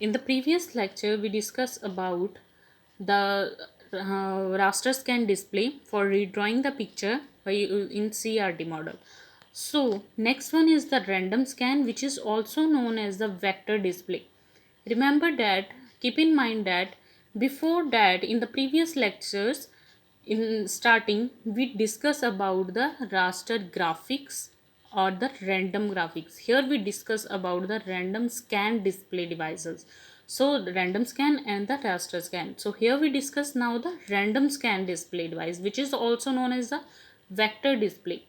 In the previous lecture, we discussed about the raster scan display for redrawing the picture in CRT model. So next one is the random scan, which is also known as the vector display. Remember that, keep in mind that before that in the previous lectures, in starting we discuss about the raster graphics or the random graphics. Here we discuss about the random scan display devices. So the random scan and the raster scan. So here we discuss now the random scan display device, which is also known as the vector display.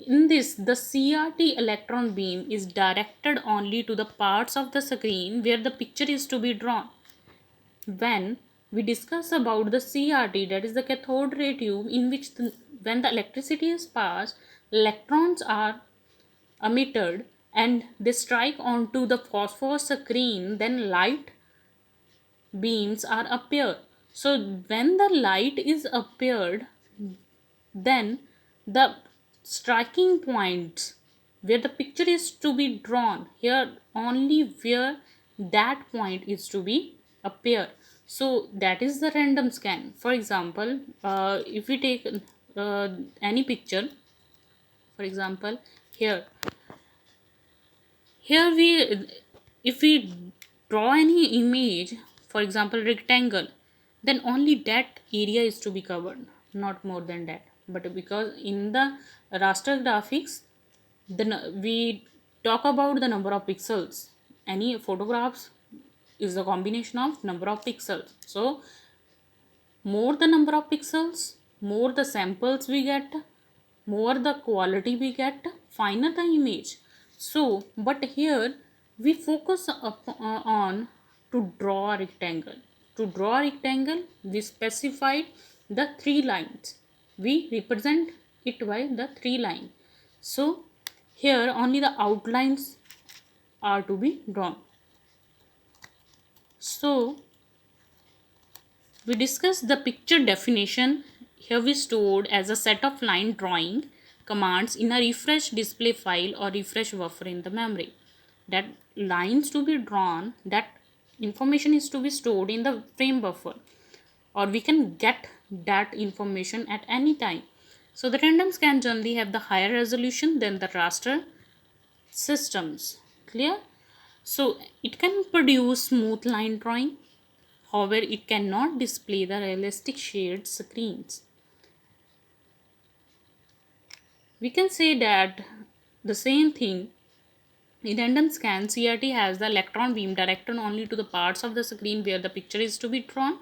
In this, the CRT electron beam is directed only to the parts of the screen where the picture is to be drawn. When we discuss about the CRT, that is the cathode ray tube, in which when the electricity is passed, electrons are emitted and they strike onto the phosphorus screen, then light beams are appear. So when the light is appeared, then the striking points where the picture is to be drawn, here only where that point is to be appear. So that is the random scan. For example, if we take any picture, for example, here here we if we draw any image, for example rectangle, then only that area is to be covered, not more than that. But because in the raster graphics, then we talk about the number of pixels. Any photographs is the combination of number of pixels. So more the number of pixels, more the samples we get, more the quality we get, finer the image. So but here we focus on to draw a rectangle. To draw a rectangle, we specified the three lines. We represent it by the three line. So here only the outlines are to be drawn. So we discussed the picture definition. Here we stored as a set of line drawing commands in a refresh display file or refresh buffer in the memory. That lines to be drawn, that information is to be stored in the frame buffer, or we can get that information at any time. So the random scan generally have the higher resolution than the raster systems. Clear? So it can produce smooth line drawing. However, it cannot display the realistic shaded screens. We can say that the same thing in random scan, CRT has the electron beam directed only to the parts of the screen where the picture is to be drawn.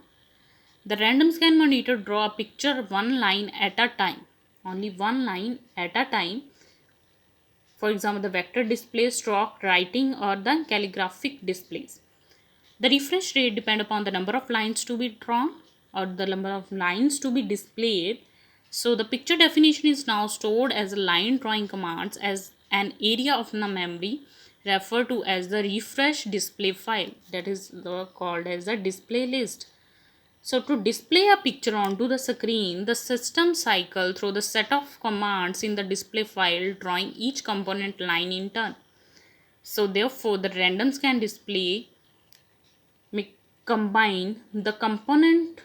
The random scan monitor draw a picture one line at a time, only one line at a time. For example, the vector display, stroke writing, or the calligraphic displays. The refresh rate depends upon the number of lines to be drawn or the number of lines to be displayed. So the picture definition is now stored as a line drawing commands as an area of the memory referred to as the refresh display file, that is called as the display list. So to display a picture onto the screen, the system cycle through the set of commands in the display file drawing each component line in turn. So therefore the random scan display may combine the component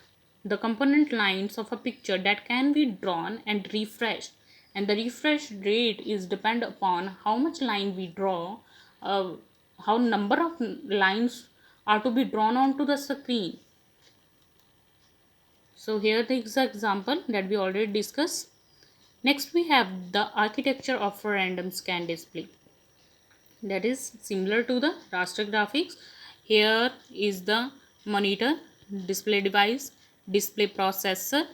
lines of a picture that can be drawn and refreshed, and the refresh rate is depend upon how much line we draw, how number of lines are to be drawn onto the screen. So here is the example that we already discussed. Next we have the architecture of a random scan display, that is similar to the raster graphics. Here is the monitor, display device, display processor.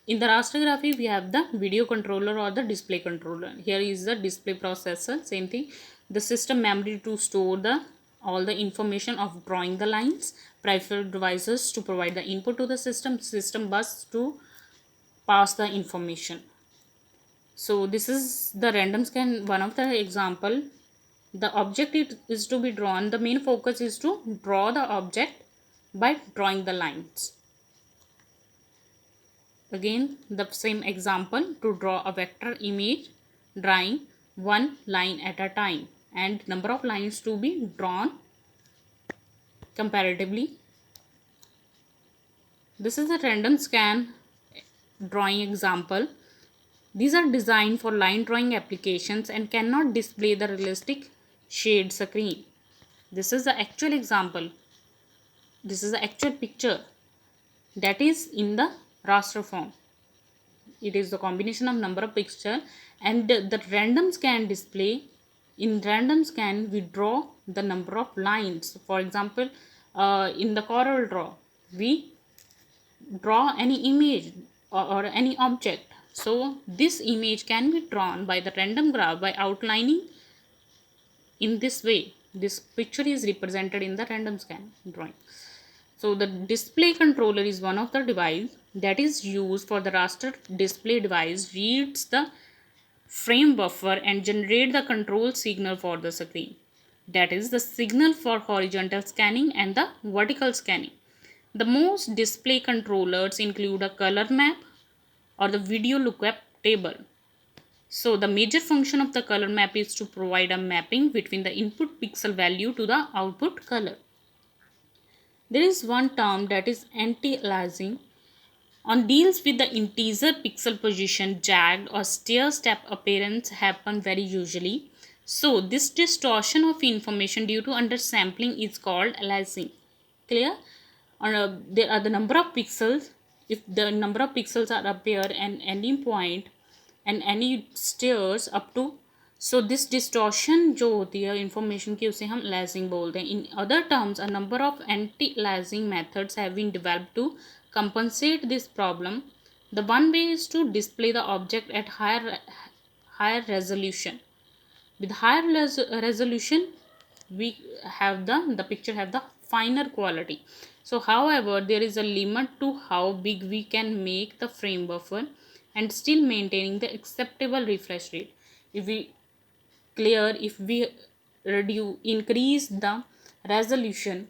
In the raster graphic we have the video controller or the display controller. Here is the display processor, same thing. The system memory to store the all the information of drawing the lines, peripheral devices to provide the input to the system bus to pass the information. So this is the random scan, one of the example. The object is to be drawn. The main focus is to draw the object by drawing the lines. Again the same example, to draw a vector image, drawing one line at a time, and number of lines to be drawn comparatively. This is a random scan drawing example. These are designed for line drawing applications and cannot display the realistic shade screen. This is the actual example. This is the actual picture that is in the raster form. It is the combination of number of pixels and the random scan display. In random scan, we draw the number of lines. For example, in the Corel Draw, we draw any image or any object. So this image can be drawn by the random graph by outlining in this way. This picture is represented in the random scan drawing. So the display controller is one of the device that is used for the raster display device reads the frame buffer and generate the control signal for the screen. That is the signal for horizontal scanning and the vertical scanning. The most display controllers include a color map or the video lookup table. So the major function of the color map is to provide a mapping between the input pixel value to the output color. There is one term that is anti-aliasing. On deals with the integer pixel position, jagged or stair-step appearance happen very usually. So this distortion of information due to undersampling is called aliasing. Clear? There are the number of pixels. If the number of pixels are appear at any point and any stairs up to, so this distortion जो होती है information की उसे हम aliasing बोलते हैं. In other terms, a number of anti-aliasing methods have been developed to compensate this problem. The one way is to display the object at higher resolution. With higher resolution, we have the picture have the finer quality. So however, there is a limit to how big we can make the frame buffer and still maintaining the acceptable refresh rate. If we increase the resolution,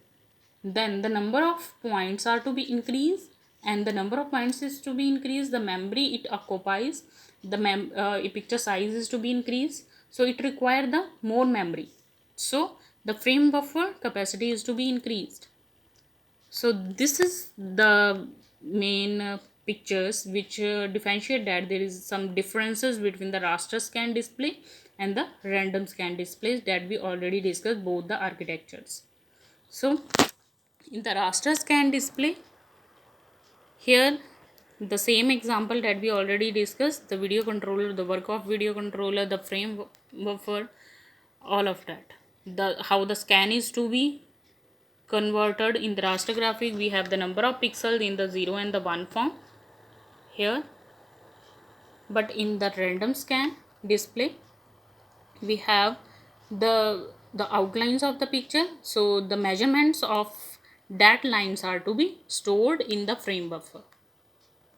then the number of points are to be increased, and the number of points is to be increased, the memory it occupies, the picture size is to be increased, so it require the more memory, so the frame buffer capacity is to be increased. So this is the main pictures which differentiate that there is some differences between the raster scan display and the random scan displays that we already discussed both the architectures. So in the raster scan display, here the same example that we already discussed, the video controller, the work of video controller, the frame buffer, all of that. How the scan is to be converted in the raster graphic, we have the number of pixels in the 0 and the 1 form here, but in the random scan display we have the outlines of the picture, so the measurements of that lines are to be stored in the frame buffer.